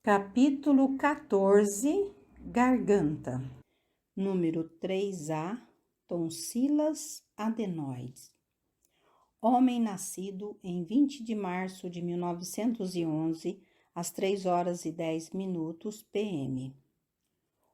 Capítulo 14. Garganta. Número 3A. Tonsilas adenoides. Homem nascido em 20 de março de 1911, às 3h10 p.m.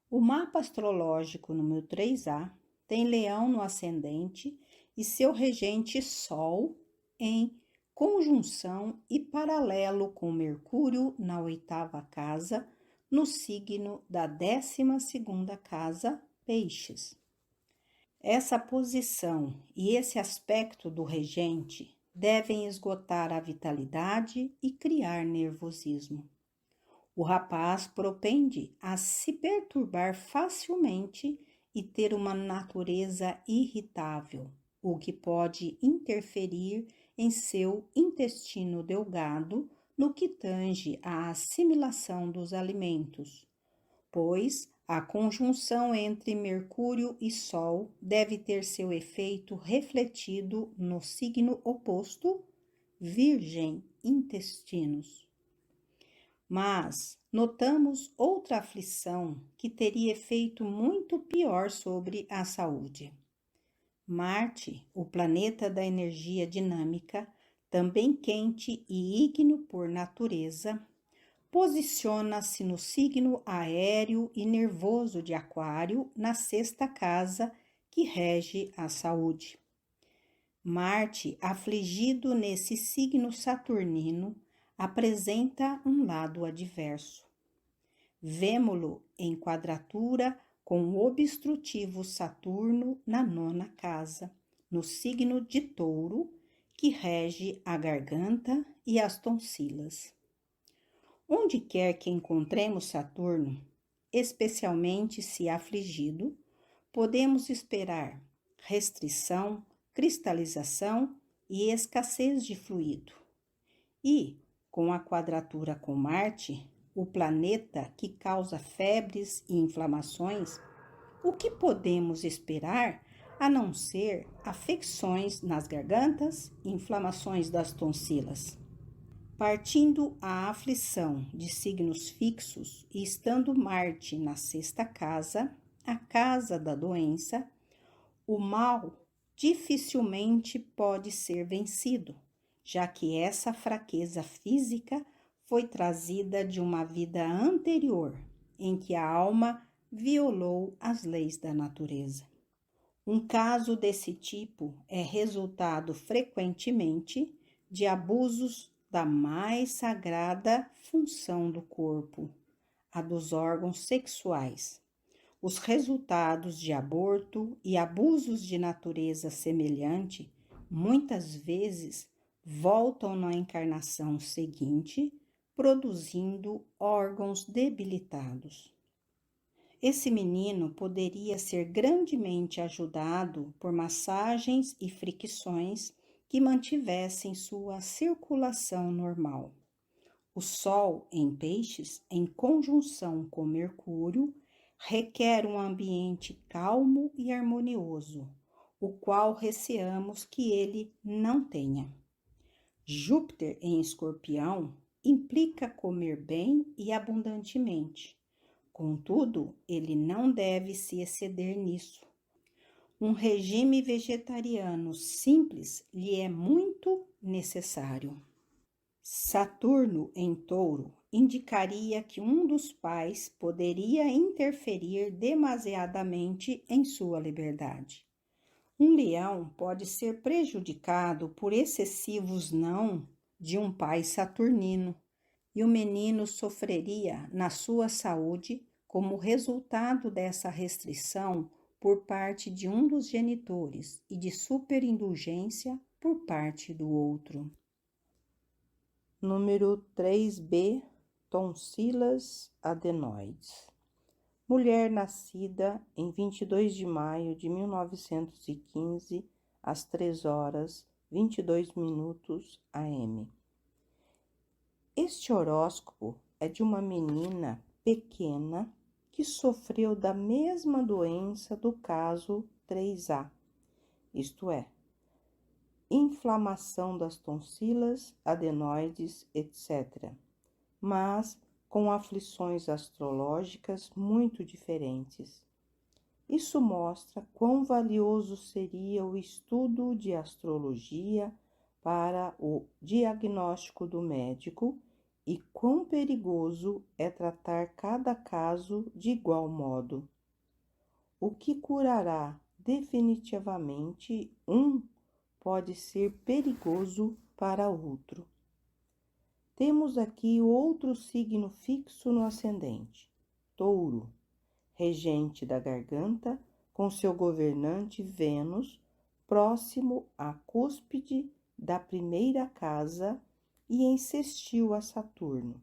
O mapa astrológico número 3A tem Leão no ascendente e seu regente Sol em conjunção e paralelo com Mercúrio na 8ª casa, no signo da 12ª casa, Peixes. Essa posição e esse aspecto do regente devem esgotar a vitalidade e criar nervosismo. O rapaz propende a se perturbar facilmente e ter uma natureza irritável, o que pode interferir em seu intestino delgado no que tange à assimilação dos alimentos, pois a conjunção entre Mercúrio e Sol deve ter seu efeito refletido no signo oposto, Virgem Intestinos. Mas notamos outra aflição que teria efeito muito pior sobre a saúde. Marte, o planeta da energia dinâmica, também quente e ígneo por natureza, posiciona-se no signo aéreo e nervoso de Aquário, na 6ª casa, que rege a saúde. Marte, afligido nesse signo saturnino, apresenta um lado adverso. Vemo-lo em quadratura com o obstrutivo Saturno na 9ª casa, no signo de Touro, que rege a garganta e as tonsilas. Onde quer que encontremos Saturno, especialmente se afligido, podemos esperar restrição, cristalização e escassez de fluido. E, com a quadratura com Marte, o planeta que causa febres e inflamações, o que podemos esperar a não ser afecções nas gargantas e inflamações das tonsilas? Partindo a aflição de signos fixos e estando Marte na 6ª casa, a casa da doença, o mal dificilmente pode ser vencido, já que essa fraqueza física foi trazida de uma vida anterior, em que a alma violou as leis da natureza. Um caso desse tipo é resultado frequentemente de abusos da mais sagrada função do corpo, a dos órgãos sexuais. Os resultados de aborto e abusos de natureza semelhante muitas vezes voltam na encarnação seguinte, produzindo órgãos debilitados. Esse menino poderia ser grandemente ajudado por massagens e fricções que mantivessem sua circulação normal. O Sol em Peixes, em conjunção com Mercúrio, requer um ambiente calmo e harmonioso, o qual receamos que ele não tenha. Júpiter em Escorpião implica comer bem e abundantemente. Contudo, ele não deve se exceder nisso. Um regime vegetariano simples lhe é muito necessário. Saturno em Touro indicaria que um dos pais poderia interferir demasiadamente em sua liberdade. Um leão pode ser prejudicado por excessivos não de um pai saturnino, e o menino sofreria na sua saúde como resultado dessa restrição por parte de um dos genitores e de superindulgência por parte do outro. Número 3B. Tonsilas adenoides. Mulher nascida em 22 de maio de 1915, às 3h22 am. Este horóscopo é de uma menina pequena que sofreu da mesma doença do caso 3A, isto é, inflamação das tonsilas, adenoides, etc., mas com aflições astrológicas muito diferentes. Isso mostra quão valioso seria o estudo de astrologia para o diagnóstico do médico e quão perigoso é tratar cada caso de igual modo. O que curará definitivamente um pode ser perigoso para outro. Temos aqui outro signo fixo no ascendente, Touro, regente da garganta, com seu governante Vênus, próximo à cúspide da primeira casa e em sextil a Saturno,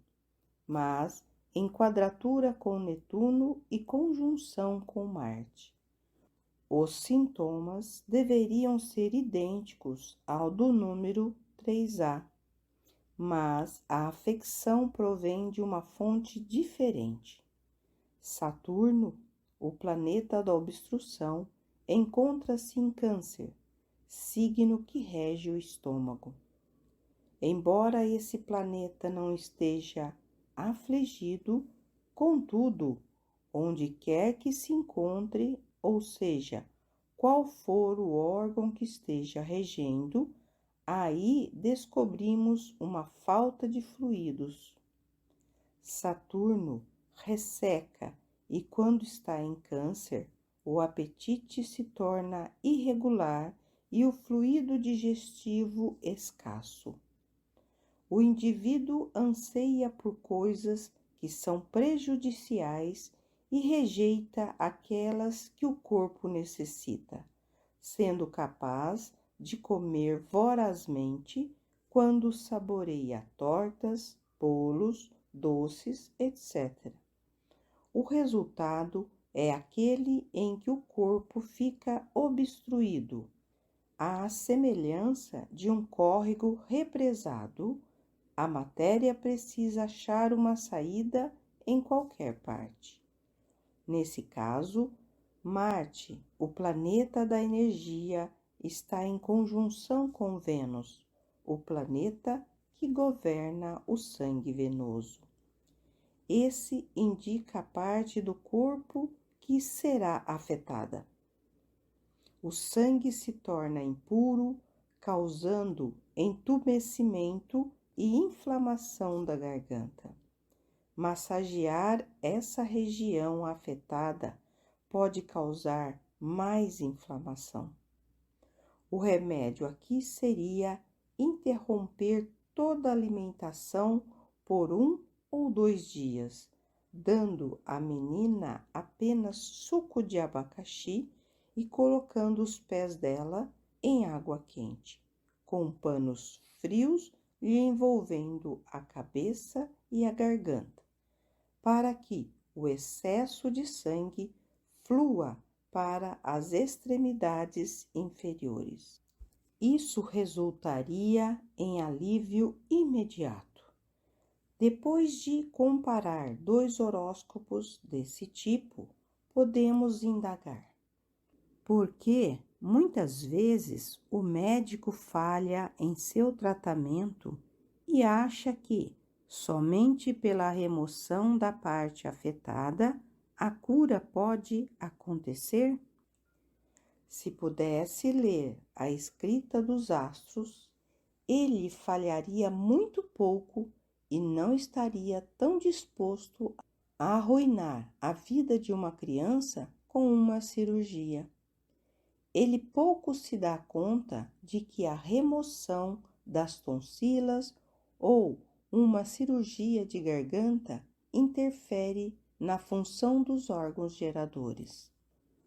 mas em quadratura com Netuno e conjunção com Marte. Os sintomas deveriam ser idênticos ao do número 3A, mas a afecção provém de uma fonte diferente. Saturno, o planeta da obstrução, encontra-se em Câncer, signo que rege o estômago. Embora esse planeta não esteja afligido, contudo, onde quer que se encontre, ou seja, qual for o órgão que esteja regendo, aí descobrimos uma falta de fluidos. Saturno resseca e, quando está em Câncer, o apetite se torna irregular e o fluido digestivo escasso. O indivíduo anseia por coisas que são prejudiciais e rejeita aquelas que o corpo necessita, sendo capaz de comer vorazmente quando saboreia tortas, bolos, doces, etc. O resultado é aquele em que o corpo fica obstruído, à semelhança de um córrego represado. A matéria precisa achar uma saída em qualquer parte. Nesse caso, Marte, o planeta da energia, está em conjunção com Vênus, o planeta que governa o sangue venoso. Esse indica a parte do corpo que será afetada. O sangue se torna impuro, causando entumecimento e inflamação da garganta. Massagear essa região afetada pode causar mais inflamação. O remédio aqui seria interromper toda a alimentação por 1 ou 2 dias, dando à menina apenas suco de abacaxi e colocando os pés dela em água quente, com panos frios lhe envolvendo a cabeça e a garganta, para que o excesso de sangue flua para as extremidades inferiores. Isso resultaria em alívio imediato. Depois de comparar 2 horóscopos desse tipo, podemos indagar: por que muitas vezes o médico falha em seu tratamento e acha que, somente pela remoção da parte afetada, a cura pode acontecer? Se pudesse ler a escrita dos astros, ele falharia muito pouco e não estaria tão disposto a arruinar a vida de uma criança com uma cirurgia. Ele pouco se dá conta de que a remoção das tonsilas ou uma cirurgia de garganta interfere na função dos órgãos geradores.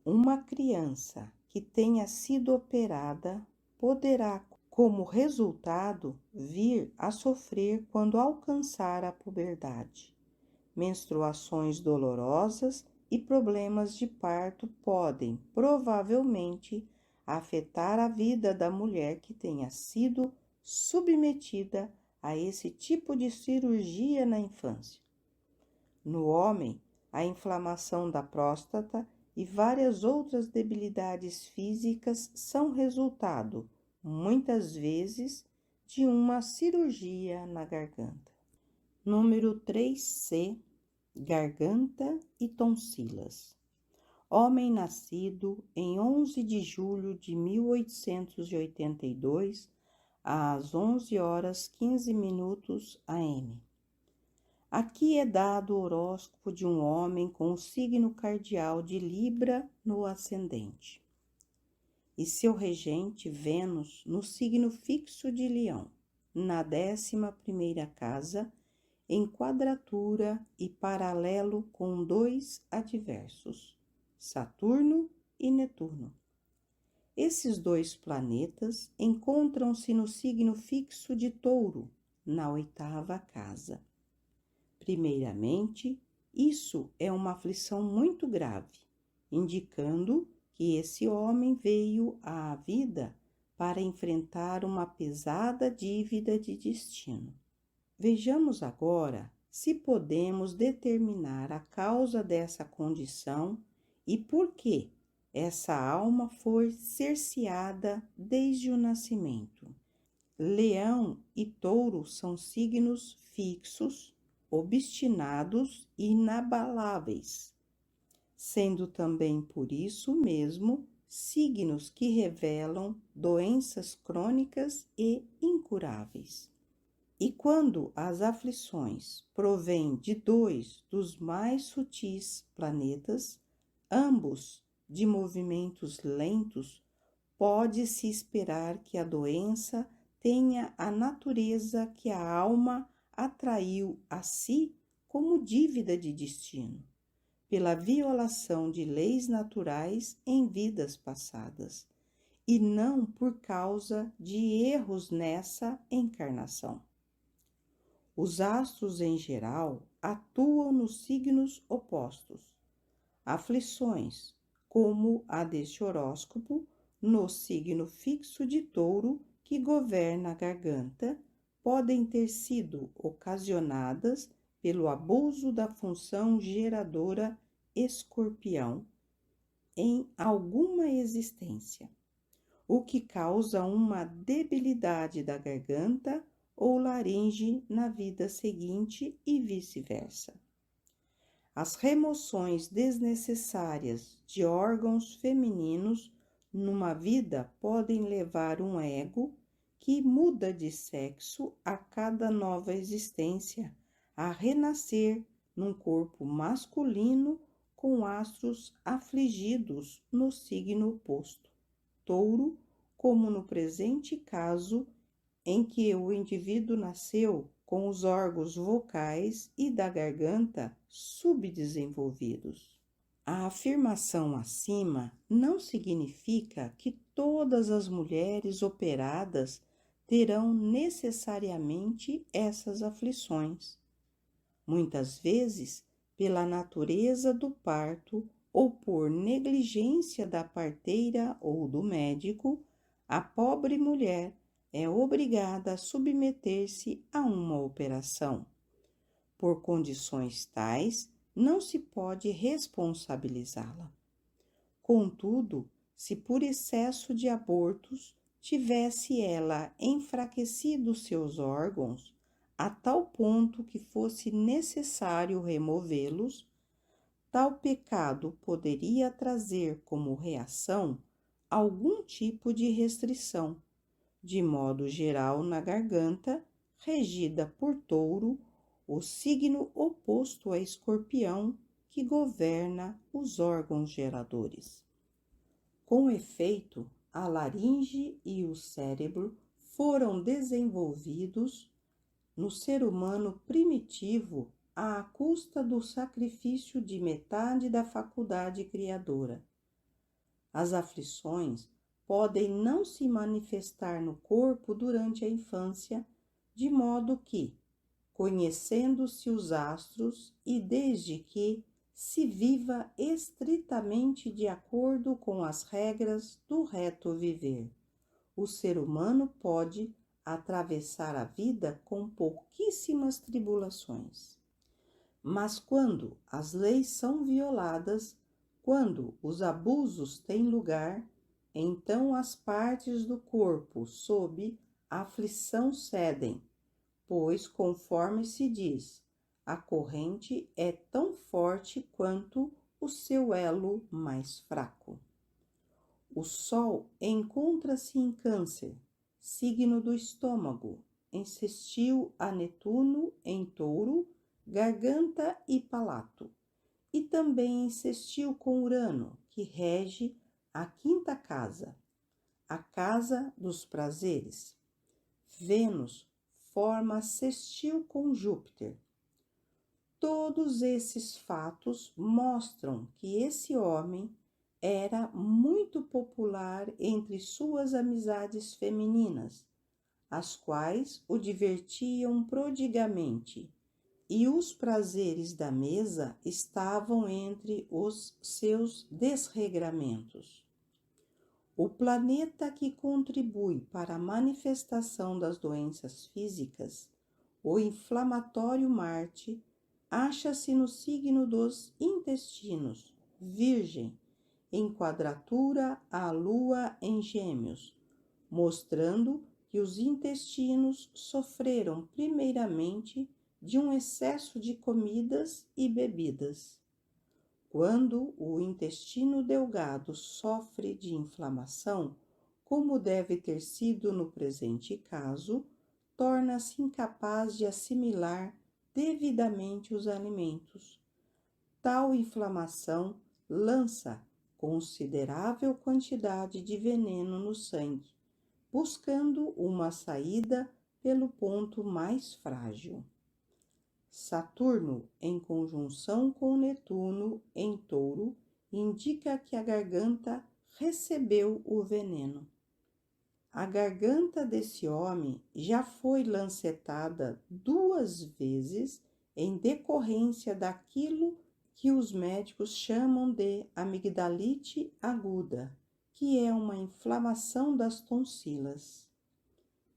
Uma criança que tenha sido operada poderá, como resultado, vir a sofrer quando alcançar a puberdade. Menstruações dolorosas e problemas de parto podem, provavelmente, afetar a vida da mulher que tenha sido submetida a esse tipo de cirurgia na infância. No homem, a inflamação da próstata e várias outras debilidades físicas são resultado, muitas vezes, de uma cirurgia na garganta. Número 3C, garganta e tonsilas. Homem nascido em 11 de julho de 1882, às 11 horas 15 minutos AM. Aqui é dado o horóscopo de um homem com o signo cardial de Libra no ascendente e seu regente Vênus no signo fixo de Leão, na 11ª casa, em quadratura e paralelo com dois adversos, Saturno e Netuno. Esses dois planetas encontram-se no signo fixo de Touro, na 8ª casa. Primeiramente, isso é uma aflição muito grave, indicando que esse homem veio à vida para enfrentar uma pesada dívida de destino. Vejamos agora se podemos determinar a causa dessa condição e por que essa alma foi cerceada desde o nascimento. Leão e Touro são signos fixos, obstinados e inabaláveis, sendo também por isso mesmo signos que revelam doenças crônicas e incuráveis. E quando as aflições provêm de dois dos mais sutis planetas, ambos de movimentos lentos, pode-se esperar que a doença tenha a natureza que a alma atraiu a si como dívida de destino, pela violação de leis naturais em vidas passadas, e não por causa de erros nessa encarnação. Os astros, em geral, atuam nos signos opostos. Aflições, como a deste horóscopo, no signo fixo de Touro, que governa a garganta, podem ter sido ocasionadas pelo abuso da função geradora Escorpião em alguma existência, o que causa uma debilidade da garganta ou laringe na vida seguinte e vice-versa. As remoções desnecessárias de órgãos femininos numa vida podem levar um ego que muda de sexo a cada nova existência a renascer num corpo masculino com astros afligidos no signo oposto, Touro, como no presente caso em que o indivíduo nasceu com os órgãos vocais e da garganta subdesenvolvidos. A afirmação acima não significa que todas as mulheres operadas terão necessariamente essas aflições. Muitas vezes, pela natureza do parto ou por negligência da parteira ou do médico, a pobre mulher é obrigada a submeter-se a uma operação. Por condições tais, não se pode responsabilizá-la. Contudo, se por excesso de abortos tivesse ela enfraquecido seus órgãos a tal ponto que fosse necessário removê-los, tal pecado poderia trazer como reação algum tipo de restrição, de modo geral na garganta, regida por Touro, o signo oposto a Escorpião, que governa os órgãos geradores. Com efeito, a laringe e o cérebro foram desenvolvidos no ser humano primitivo à custa do sacrifício de metade da faculdade criadora. As aflições podem não se manifestar no corpo durante a infância, de modo que, conhecendo-se os astros e desde que se viva estritamente de acordo com as regras do reto viver, o ser humano pode atravessar a vida com pouquíssimas tribulações. Mas quando as leis são violadas, quando os abusos têm lugar, então as partes do corpo sob aflição cedem, pois, conforme se diz, a corrente é tão forte quanto o seu elo mais fraco. O Sol encontra-se em Câncer, signo do estômago, em sextil a Netuno em Touro, garganta e palato, e também em sextil com Urano, que rege a quinta casa, a casa dos prazeres. Vênus forma sextil com Júpiter. Todos esses fatos mostram que esse homem era muito popular entre suas amizades femininas, as quais o divertiam prodigamente, e os prazeres da mesa estavam entre os seus desregramentos. O planeta que contribui para a manifestação das doenças físicas, o inflamatório Marte, acha-se no signo dos intestinos, Virgem, em quadratura à Lua em Gêmeos, mostrando que os intestinos sofreram primeiramente de um excesso de comidas e bebidas. Quando o intestino delgado sofre de inflamação, como deve ter sido no presente caso, torna-se incapaz de assimilar devidamente os alimentos. Tal inflamação lança considerável quantidade de veneno no sangue, buscando uma saída pelo ponto mais frágil. Saturno, em conjunção com Netuno em Touro, indica que a garganta recebeu o veneno. A garganta desse homem já foi lancetada 2 vezes em decorrência daquilo que os médicos chamam de amigdalite aguda, que é uma inflamação das tonsilas.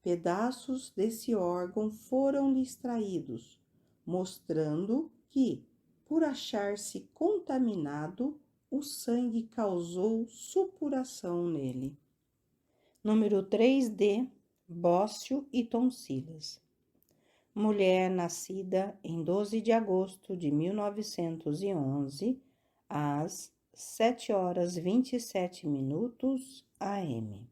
Pedaços desse órgão foram-lhe extraídos, mostrando que, por achar-se contaminado, o sangue causou supuração nele. Número 3D, bócio e tonsilas. Mulher nascida em 12 de agosto de 1911, às 7h27 AM.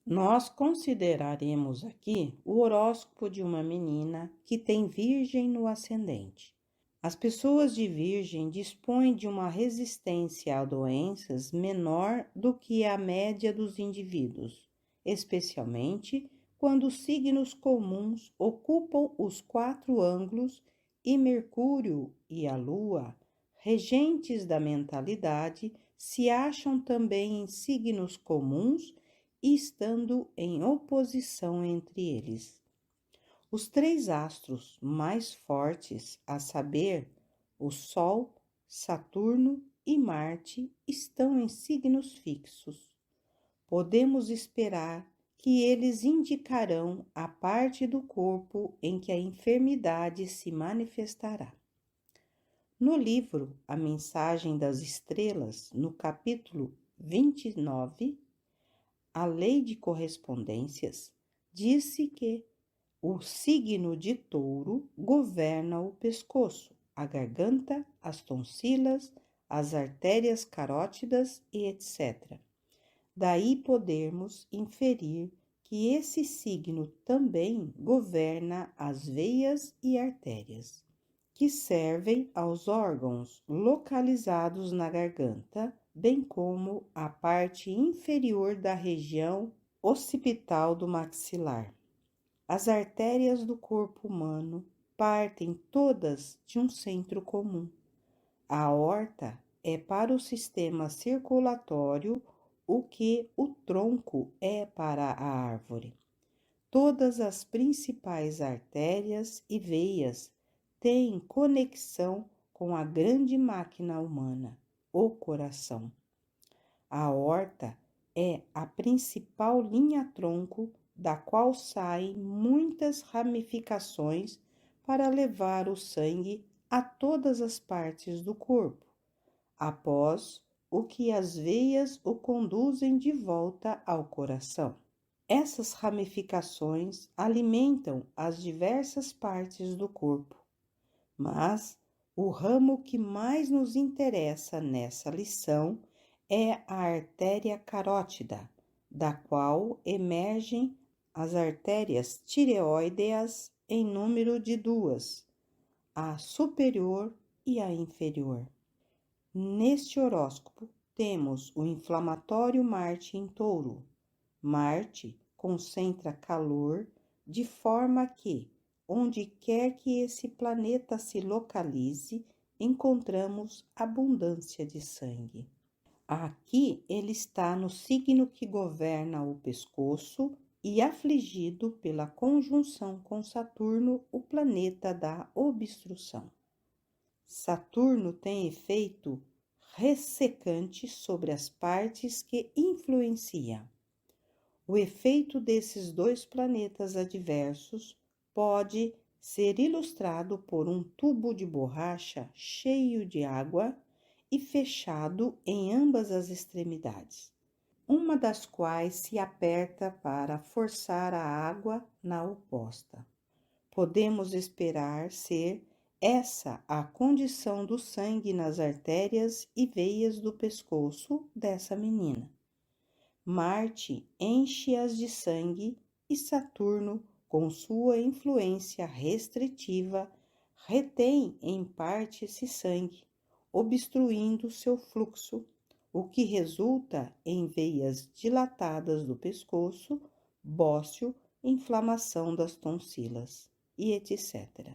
Nós consideraremos aqui o horóscopo de uma menina que tem Virgem no ascendente. As pessoas de Virgem dispõem de uma resistência a doenças menor do que a média dos indivíduos, especialmente quando os signos comuns ocupam os 4 ângulos e Mercúrio e a Lua, regentes da mentalidade, se acham também em signos comuns e estando em oposição entre eles. Os 3 astros mais fortes, a saber, o Sol, Saturno e Marte, estão em signos fixos. Podemos esperar que eles indicarão a parte do corpo em que a enfermidade se manifestará. No livro A Mensagem das Estrelas, no capítulo 29, A Lei de Correspondências, disse que o signo de Touro governa o pescoço, a garganta, as tonsilas, as artérias carótidas e etc. Daí podermos inferir que esse signo também governa as veias e artérias, que servem aos órgãos localizados na garganta, bem como a parte inferior da região occipital do maxilar. As artérias do corpo humano partem todas de um centro comum. A aorta é para o sistema circulatório o que o tronco é para a árvore. Todas as principais artérias e veias têm conexão com a grande máquina humana, o coração. A aorta é a principal linha-tronco da qual saem muitas ramificações para levar o sangue a todas as partes do corpo, após o que as veias o conduzem de volta ao coração. Essas ramificações alimentam as diversas partes do corpo, mas o ramo que mais nos interessa nessa lição é a artéria carótida, da qual emergem as artérias tireoideas em número de duas, a superior e a inferior. Neste horóscopo, temos o inflamatório Marte em Touro. Marte concentra calor de forma que, onde quer que esse planeta se localize, encontramos abundância de sangue. Aqui ele está no signo que governa o pescoço e afligido pela conjunção com Saturno, o planeta da obstrução. Saturno tem efeito ressecante sobre as partes que influencia. O efeito desses dois planetas adversos pode ser ilustrado por um tubo de borracha cheio de água e fechado em ambas as extremidades, uma das quais se aperta para forçar a água na oposta. Podemos esperar ser essa a condição do sangue nas artérias e veias do pescoço dessa menina. Marte enche-as de sangue e Saturno, com sua influência restritiva, retém em parte esse sangue, obstruindo seu fluxo, o que resulta em veias dilatadas do pescoço, bócio, inflamação das tonsilas e etc.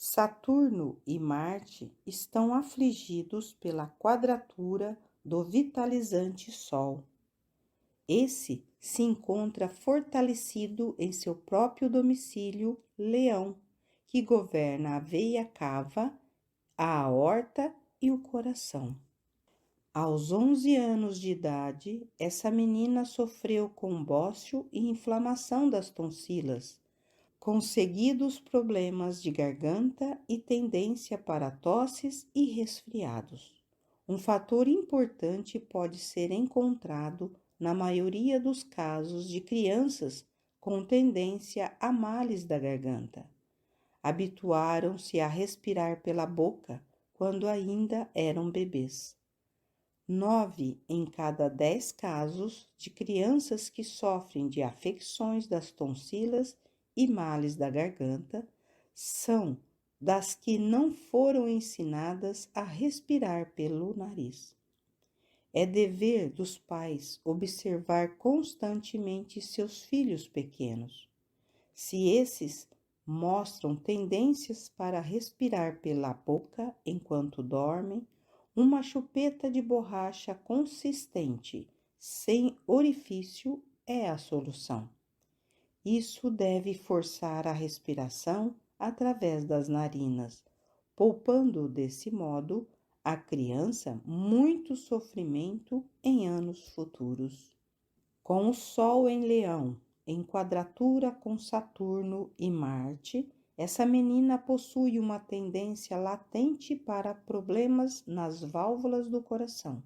Saturno e Marte estão afligidos pela quadratura do vitalizante Sol. Esse se encontra fortalecido em seu próprio domicílio, Leão, que governa a veia cava, a aorta e o coração. Aos 11 anos de idade, essa menina sofreu com bócio e inflamação das tonsilas, com seguidos problemas de garganta e tendência para tosses e resfriados. Um fator importante pode ser encontrado na maioria dos casos de crianças com tendência a males da garganta. Habituaram-se a respirar pela boca quando ainda eram bebês. 9 em cada 10 casos de crianças que sofrem de afecções das tonsilas e males da garganta são das que não foram ensinadas a respirar pelo nariz. É dever dos pais observar constantemente seus filhos pequenos. Se esses mostram tendências para respirar pela boca enquanto dormem, uma chupeta de borracha consistente, sem orifício, é a solução. Isso deve forçar a respiração através das narinas, poupando desse modo a criança muito sofrimento em anos futuros. Com o Sol em Leão, em quadratura com Saturno e Marte, essa menina possui uma tendência latente para problemas nas válvulas do coração.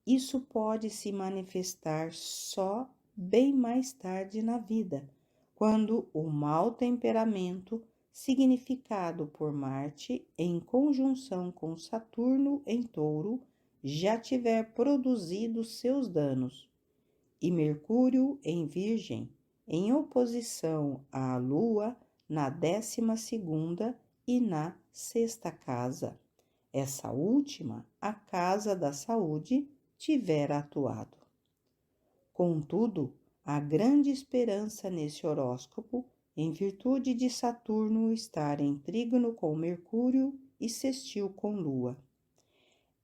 Isso pode se manifestar só bem mais tarde na vida, quando o mau temperamento, significado por Marte em conjunção com Saturno em Touro, já tiver produzido seus danos, e Mercúrio em Virgem, em oposição à Lua na 12ª e na 6ª casa. Essa última, a casa da saúde, tiver atuado. Contudo, há grande esperança nesse horóscopo, em virtude de Saturno estar em trígono com Mercúrio e sextil com Lua.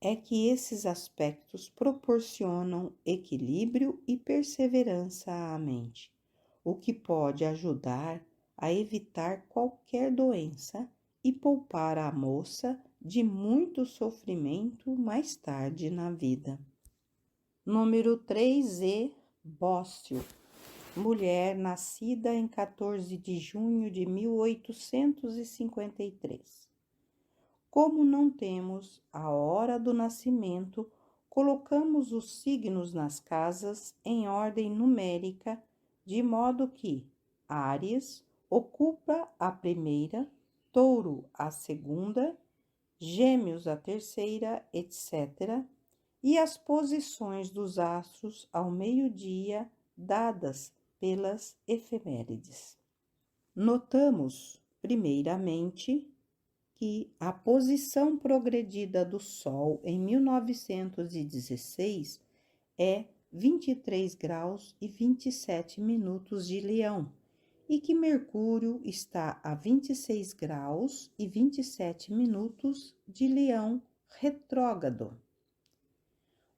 É que esses aspectos proporcionam equilíbrio e perseverança à mente, o que pode ajudar a evitar qualquer doença e poupar a moça de muito sofrimento mais tarde na vida. Número 3E, Bócio. Mulher nascida em 14 de junho de 1853. Como não temos a hora do nascimento, colocamos os signos nas casas em ordem numérica de modo que Áries ocupa a primeira, Touro a segunda, Gêmeos a terceira, etc., e as posições dos astros ao meio-dia dadas pelas efemérides. Notamos, primeiramente, que a posição progredida do Sol em 1916 é 23 graus e 27 minutos de Leão, e que Mercúrio está a 26 graus e 27 minutos de Leão retrógrado.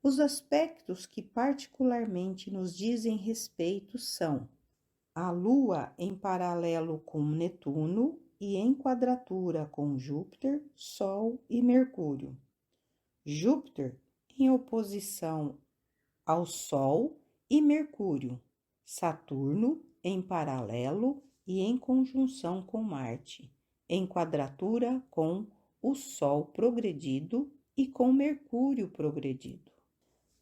Os aspectos que particularmente nos dizem respeito são a Lua em paralelo com Netuno e em quadratura com Júpiter, Sol e Mercúrio. Júpiter em oposição ao Sol e Mercúrio. Saturno em paralelo e em conjunção com Marte, em quadratura com o Sol progredido e com Mercúrio progredido.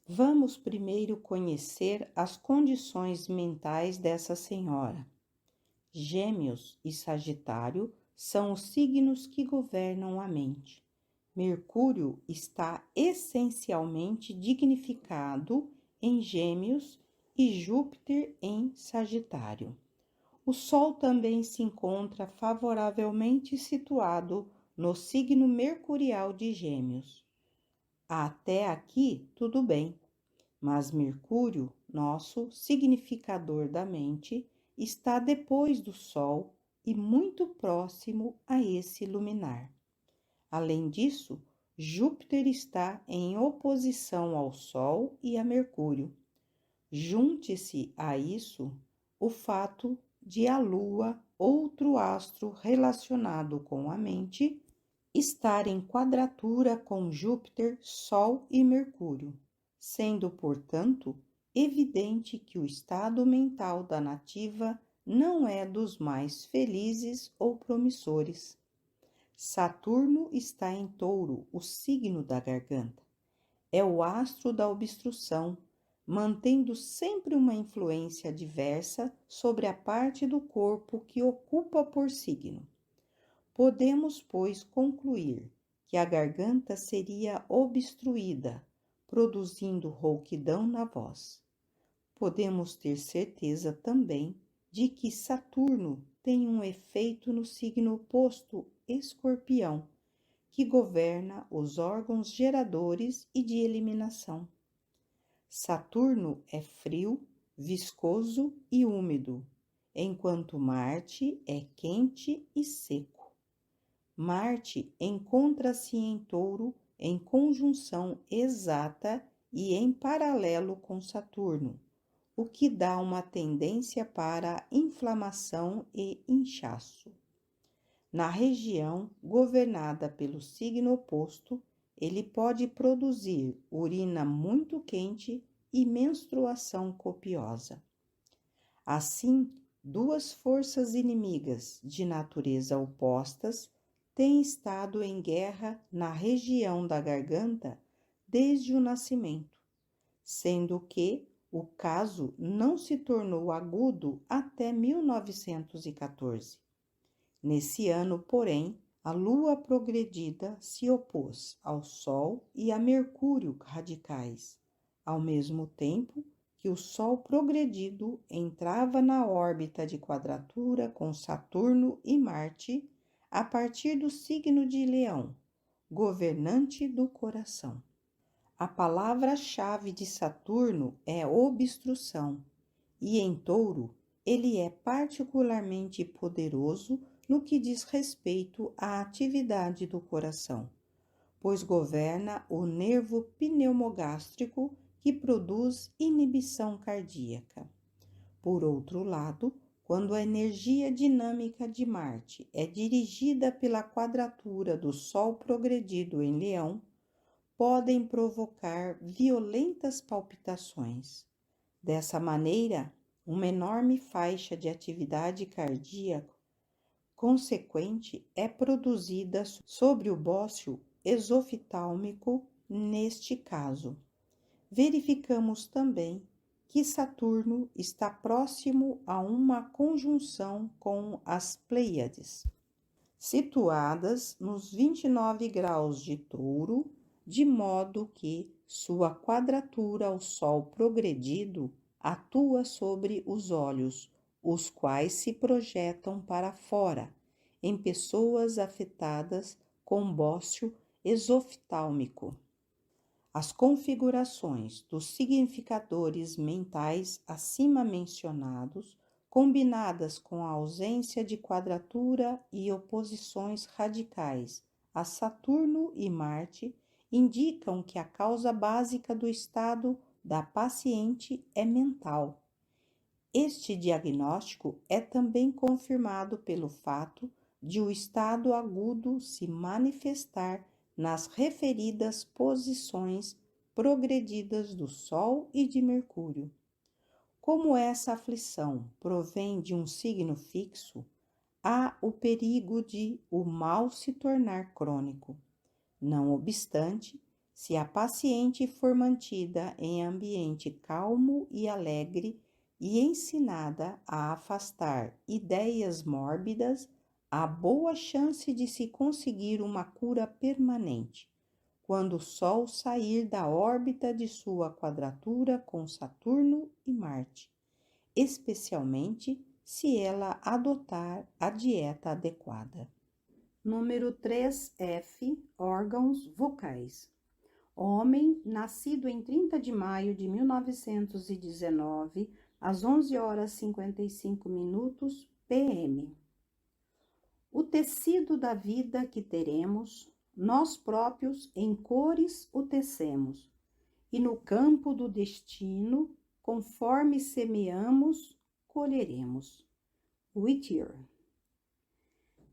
Vamos primeiro conhecer as condições mentais dessa senhora. Gêmeos e Sagitário são os signos que governam a mente. Mercúrio está essencialmente dignificado em Gêmeos e Júpiter em Sagitário. O Sol também se encontra favoravelmente situado no signo mercurial de Gêmeos. Até aqui, tudo bem, mas Mercúrio, nosso significador da mente, está depois do Sol e muito próximo a esse luminar. Além disso, Júpiter está em oposição ao Sol e a Mercúrio. Junte-se a isso o fato de a Lua, outro astro relacionado com a mente, estar em quadratura com Júpiter, Sol e Mercúrio, sendo, portanto, evidente que o estado mental da nativa não é dos mais felizes ou promissores. Saturno está em Touro, o signo da garganta. É o astro da obstrução, mantendo sempre uma influência adversa sobre a parte do corpo que ocupa por signo. Podemos, pois, concluir que a garganta seria obstruída, produzindo rouquidão na voz. Podemos ter certeza também de que Saturno tem um efeito no signo oposto, Escorpião, que governa os órgãos geradores e de eliminação. Saturno é frio, viscoso e úmido, enquanto Marte é quente e seco. Marte encontra-se em Touro em conjunção exata e em paralelo com Saturno, o que dá uma tendência para inflamação e inchaço. Na região governada pelo signo oposto, ele pode produzir urina muito quente e menstruação copiosa. Assim, duas forças inimigas de natureza opostas têm estado em guerra na região da garganta desde o nascimento, sendo que o caso não se tornou agudo até 1914. Nesse ano, porém, a Lua progredida se opôs ao Sol e a Mercúrio radicais, ao mesmo tempo que o Sol progredido entrava na órbita de quadratura com Saturno e Marte a partir do signo de Leão, governante do coração. A palavra-chave de Saturno é obstrução, e em Touro ele é particularmente poderoso no que diz respeito à atividade do coração, pois governa o nervo pneumogástrico que produz inibição cardíaca. Por outro lado, quando a energia dinâmica de Marte é dirigida pela quadratura do Sol progredido em Leão, podem provocar violentas palpitações. Dessa maneira, uma enorme faixa de atividade cardíaca consequente é produzida sobre o bócio exofitálmico neste caso. Verificamos também que Saturno está próximo a uma conjunção com as Pleiades, situadas nos 29 graus de Touro, de modo que sua quadratura ao Sol progredido atua sobre os olhos, os quais se projetam para fora, em pessoas afetadas com bócio exoftálmico. As configurações dos significadores mentais acima mencionados, combinadas com a ausência de quadratura e oposições radicais a Saturno e Marte, indicam que a causa básica do estado da paciente é mental. Este diagnóstico é também confirmado pelo fato de o estado agudo se manifestar nas referidas posições progredidas do Sol e de Mercúrio. Como essa aflição provém de um signo fixo, há o perigo de o mal se tornar crônico. Não obstante, se a paciente for mantida em ambiente calmo e alegre e ensinada a afastar ideias mórbidas, há boa chance de se conseguir uma cura permanente, quando o Sol sair da órbita de sua quadratura com Saturno e Marte, especialmente se ela adotar a dieta adequada. Número 3F, órgãos vocais. Homem, nascido em 30 de maio de 1919, às 11h55 p.m. O tecido da vida que teremos, nós próprios em cores o tecemos, e no campo do destino, conforme semeamos, colheremos. Whittier.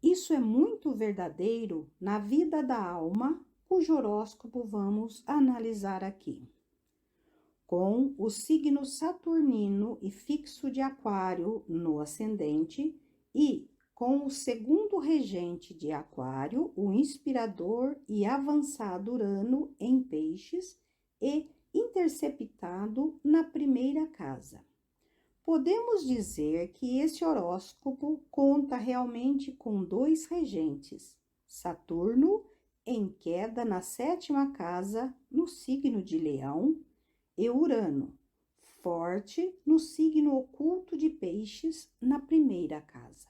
Isso é muito verdadeiro na vida da alma, cujo horóscopo vamos analisar aqui. Com o signo saturnino e fixo de Aquário no ascendente e com o segundo regente de Aquário, o inspirador e avançado Urano em Peixes e interceptado na primeira casa. Podemos dizer que esse horóscopo conta realmente com dois regentes, Saturno em queda na 7ª casa, no signo de Leão, e Urano, forte no signo oculto de Peixes, na primeira casa.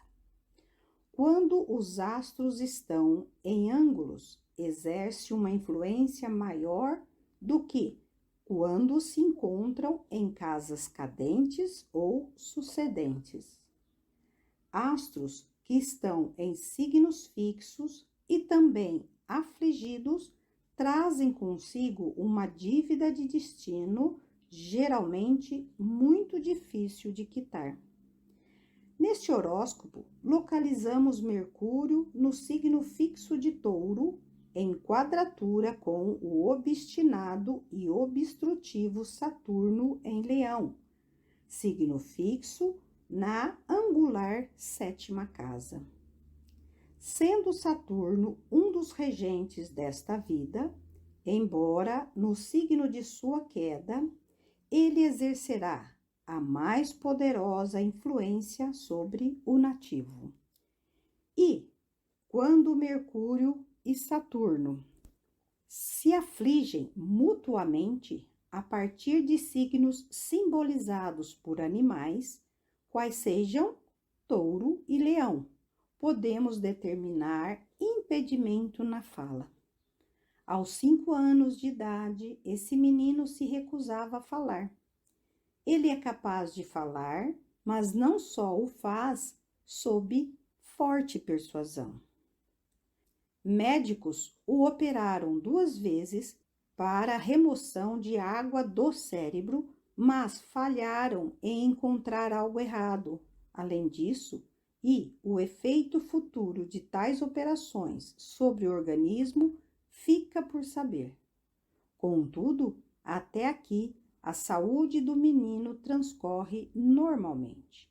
Quando os astros estão em ângulos, exerce uma influência maior do que quando se encontram em casas cadentes ou sucedentes. Astros que estão em signos fixos e também afligidos trazem consigo uma dívida de destino geralmente muito difícil de quitar. Neste horóscopo, localizamos Mercúrio no signo fixo de Touro, em quadratura com o obstinado e obstrutivo Saturno em Leão, signo fixo na angular 7ª casa. Sendo Saturno um dos regentes desta vida, embora no signo de sua queda, ele exercerá a mais poderosa influência sobre o nativo. E, quando Mercúrio e Saturno se afligem mutuamente a partir de signos simbolizados por animais, quais sejam Touro e Leão, podemos determinar impedimento na fala. Aos 5 anos de idade, esse menino se recusava a falar. Ele é capaz de falar, mas não só o faz sob forte persuasão. Médicos o operaram 2 vezes para a remoção de água do cérebro, mas falharam em encontrar algo errado. Além disso, o efeito futuro de tais operações sobre o organismo fica por saber. Contudo, até aqui, a saúde do menino transcorre normalmente.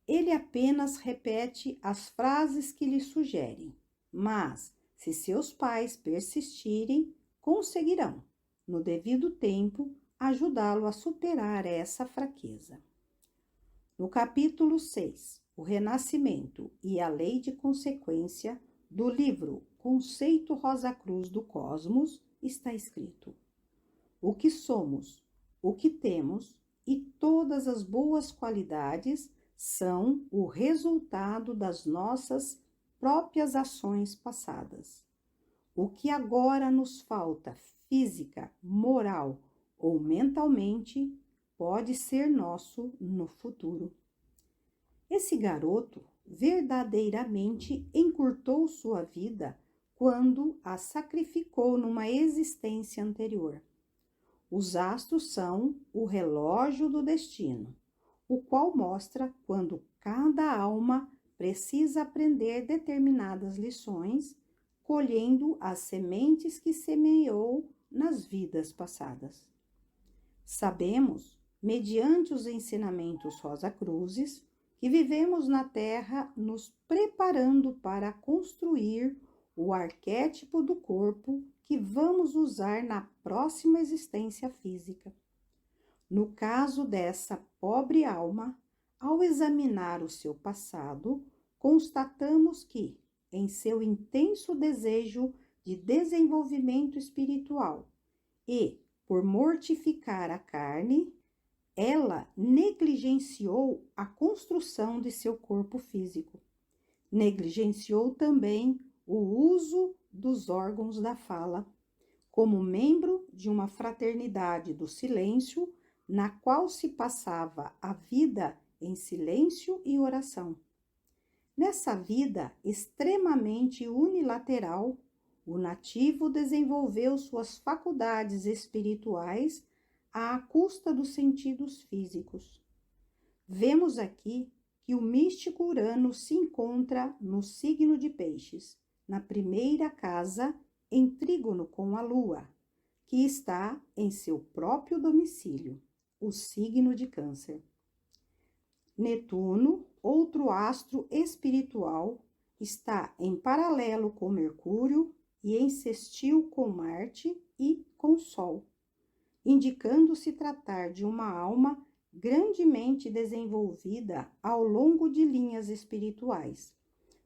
Ele apenas repete as frases que lhe sugerem, mas, se seus pais persistirem, conseguirão, no devido tempo, ajudá-lo a superar essa fraqueza. No capítulo 6, O Renascimento e a Lei de Consequência, do livro Conceito Rosa Cruz do Cosmos, está escrito: o que somos, o que temos e todas as boas qualidades são o resultado das nossas próprias ações passadas. O que agora nos falta física, moral ou mentalmente pode ser nosso no futuro. Esse garoto verdadeiramente encurtou sua vida quando a sacrificou numa existência anterior. Os astros são o relógio do destino, o qual mostra quando cada alma precisa aprender determinadas lições, colhendo as sementes que semeou nas vidas passadas. Sabemos, mediante os ensinamentos Rosa-Cruzes, que vivemos na Terra nos preparando para construir o arquétipo do corpo que vamos usar na próxima existência física. No caso dessa pobre alma, ao examinar o seu passado, constatamos que, em seu intenso desejo de desenvolvimento espiritual e por mortificar a carne, ela negligenciou a construção de seu corpo físico. Negligenciou também o uso dos órgãos da fala, como membro de uma fraternidade do silêncio, na qual se passava a vida em silêncio e oração. Nessa vida extremamente unilateral, o nativo desenvolveu suas faculdades espirituais à custa dos sentidos físicos. Vemos aqui que o místico Urano se encontra no signo de Peixes, na primeira casa, em trígono com a Lua, que está em seu próprio domicílio, o signo de Câncer. Netuno, outro astro espiritual, está em paralelo com Mercúrio e em sextil com Marte e com Sol, indicando se tratar de uma alma grandemente desenvolvida ao longo de linhas espirituais,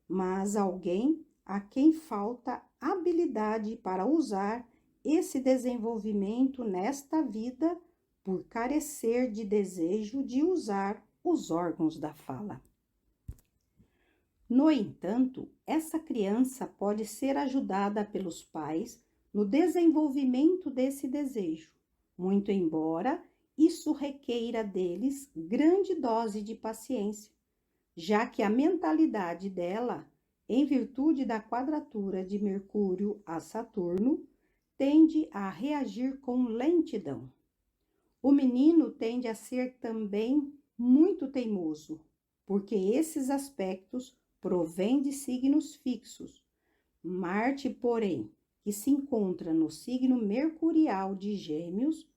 mas alguém a quem falta habilidade para usar esse desenvolvimento nesta vida por carecer de desejo de usar os órgãos da fala. No entanto, essa criança pode ser ajudada pelos pais no desenvolvimento desse desejo, muito embora isso requeira deles grande dose de paciência, já que a mentalidade dela, em virtude da quadratura de Mercúrio a Saturno, tende a reagir com lentidão. O menino tende a ser também muito teimoso, porque esses aspectos provêm de signos fixos. Marte, porém, que se encontra no signo mercurial de Gêmeos,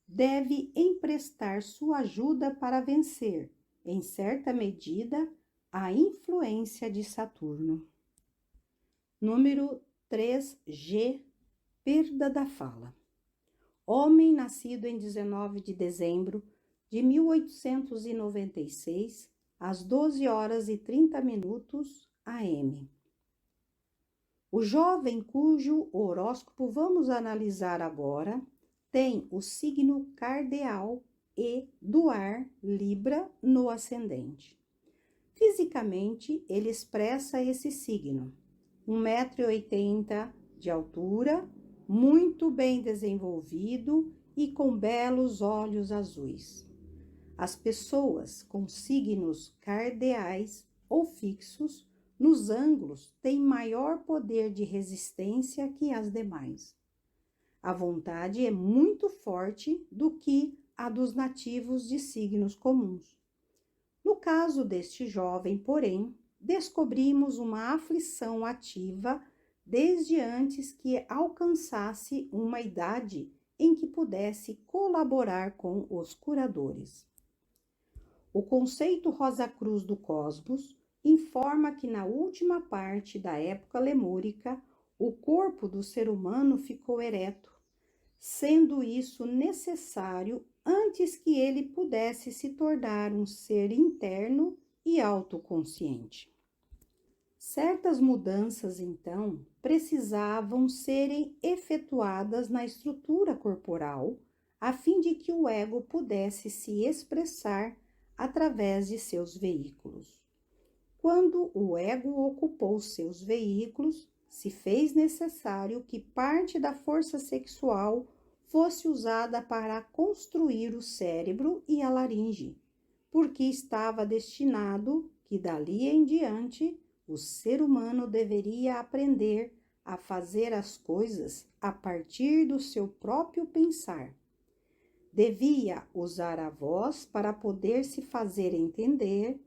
deve emprestar sua ajuda para vencer, em certa medida, a influência de Saturno. Número 3G, perda da fala. Homem nascido em 19 de dezembro de 1896, às 12 horas e 30 minutos AM. O jovem cujo horóscopo vamos analisar agora tem o signo cardeal e do ar Libra no ascendente. Fisicamente, ele expressa esse signo, 1,80 m de altura, muito bem desenvolvido e com belos olhos azuis. As pessoas com signos cardeais ou fixos nos ângulos têm maior poder de resistência que as demais. A vontade é muito forte do que a dos nativos de signos comuns. No caso deste jovem, porém, descobrimos uma aflição ativa desde antes que alcançasse uma idade em que pudesse colaborar com os curadores. O conceito Rosa Cruz do Cosmos informa que na última parte da época lemúrica, o corpo do ser humano ficou ereto, sendo isso necessário antes que ele pudesse se tornar um ser interno e autoconsciente. Certas mudanças, então, precisavam serem efetuadas na estrutura corporal, a fim de que o ego pudesse se expressar através de seus veículos. Quando o ego ocupou seus veículos, se fez necessário que parte da força sexual fosse usada para construir o cérebro e a laringe, porque estava destinado que dali em diante o ser humano deveria aprender a fazer as coisas a partir do seu próprio pensar. Devia usar a voz para poder se fazer entender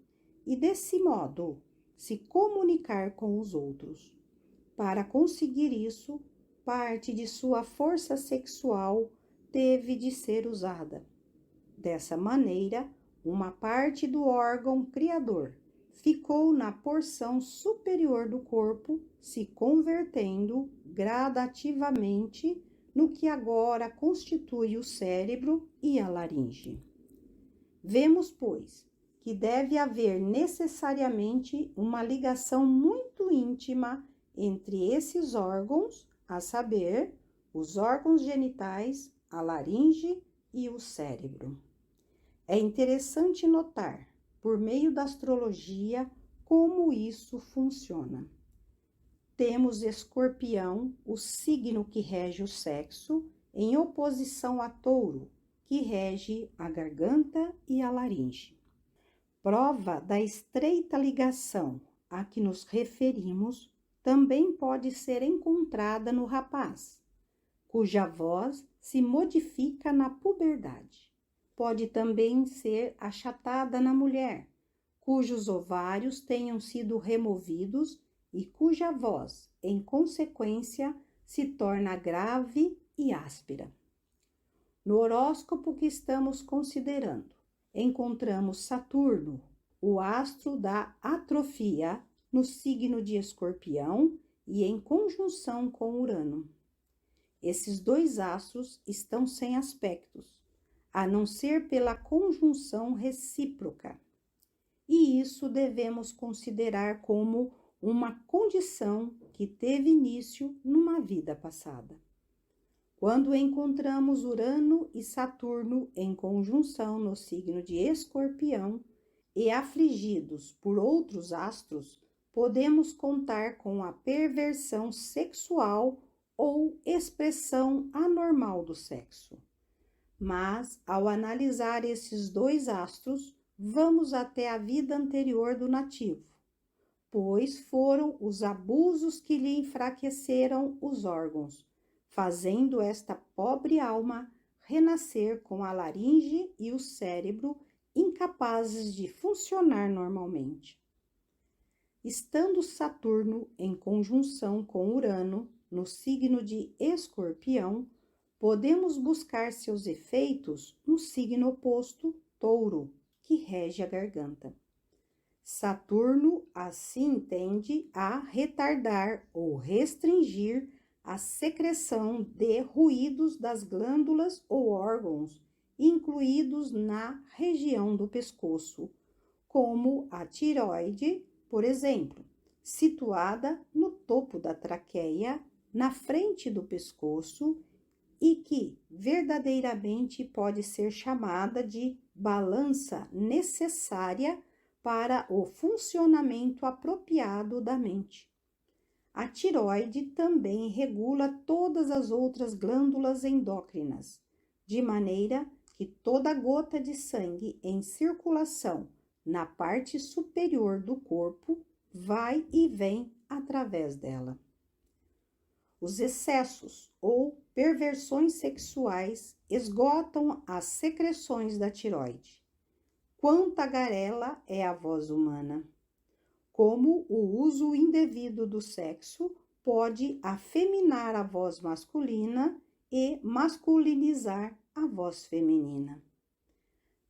e, desse modo, se comunicar com os outros. Para conseguir isso, parte de sua força sexual teve de ser usada. Dessa maneira, uma parte do órgão criador ficou na porção superior do corpo, se convertendo gradativamente no que agora constitui o cérebro e a laringe. Vemos, pois, que deve haver necessariamente uma ligação muito íntima entre esses órgãos, a saber, os órgãos genitais, a laringe e o cérebro. É interessante notar, por meio da astrologia, como isso funciona. Temos Escorpião, o signo que rege o sexo, em oposição a Touro, que rege a garganta e a laringe. Prova da estreita ligação a que nos referimos também pode ser encontrada no rapaz, cuja voz se modifica na puberdade. Pode também ser achatada na mulher, cujos ovários tenham sido removidos e cuja voz, em consequência, se torna grave e áspera. No horóscopo que estamos considerando, encontramos Saturno, o astro da atrofia, no signo de Escorpião e em conjunção com Urano. Esses dois astros estão sem aspectos, a não ser pela conjunção recíproca. E isso devemos considerar como uma condição que teve início numa vida passada. Quando encontramos Urano e Saturno em conjunção no signo de Escorpião e afligidos por outros astros, podemos contar com a perversão sexual ou expressão anormal do sexo. Mas, ao analisar esses dois astros, vamos até a vida anterior do nativo, pois foram os abusos que lhe enfraqueceram os órgãos, fazendo esta pobre alma renascer com a laringe e o cérebro incapazes de funcionar normalmente. Estando Saturno em conjunção com Urano, no signo de Escorpião, podemos buscar seus efeitos no signo oposto, Touro, que rege a garganta. Saturno, assim, tende a retardar ou restringir a secreção de ruídos das glândulas ou órgãos incluídos na região do pescoço, como a tireoide, por exemplo, situada no topo da traqueia, na frente do pescoço, e que verdadeiramente pode ser chamada de balança necessária para o funcionamento apropriado da mente. A tireoide também regula todas as outras glândulas endócrinas, de maneira que toda gota de sangue em circulação na parte superior do corpo vai e vem através dela. Os excessos ou perversões sexuais esgotam as secreções da tireoide. Quão tagarela é a voz humana! Como o uso indevido do sexo pode afeminar a voz masculina e masculinizar a voz feminina.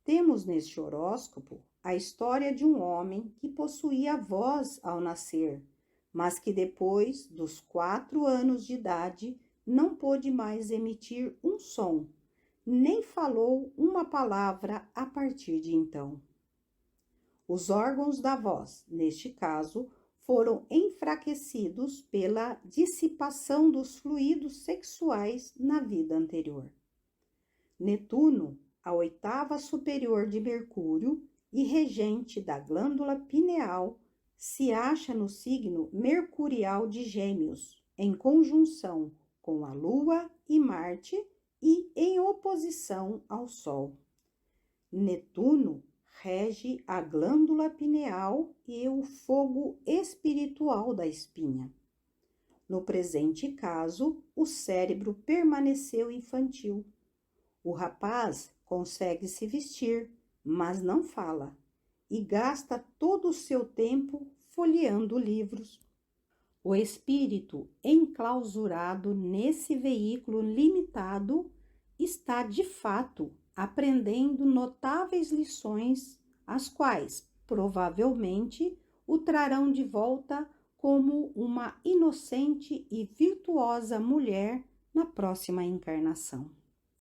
Temos neste horóscopo a história de um homem que possuía voz ao nascer, mas que depois dos 4 anos de idade não pôde mais emitir um som, nem falou uma palavra a partir de então. Os órgãos da voz, neste caso, foram enfraquecidos pela dissipação dos fluidos sexuais na vida anterior. Netuno, a oitava superior de Mercúrio e regente da glândula pineal, se acha no signo mercurial de Gêmeos, em conjunção com a Lua e Marte e em oposição ao Sol. Netuno rege a glândula pineal e o fogo espiritual da espinha. No presente caso, o cérebro permaneceu infantil. O rapaz consegue se vestir, mas não fala, e gasta todo o seu tempo folheando livros. O espírito enclausurado nesse veículo limitado está, de fato, aprendendo notáveis lições, as quais, provavelmente, o trarão de volta como uma inocente e virtuosa mulher na próxima encarnação.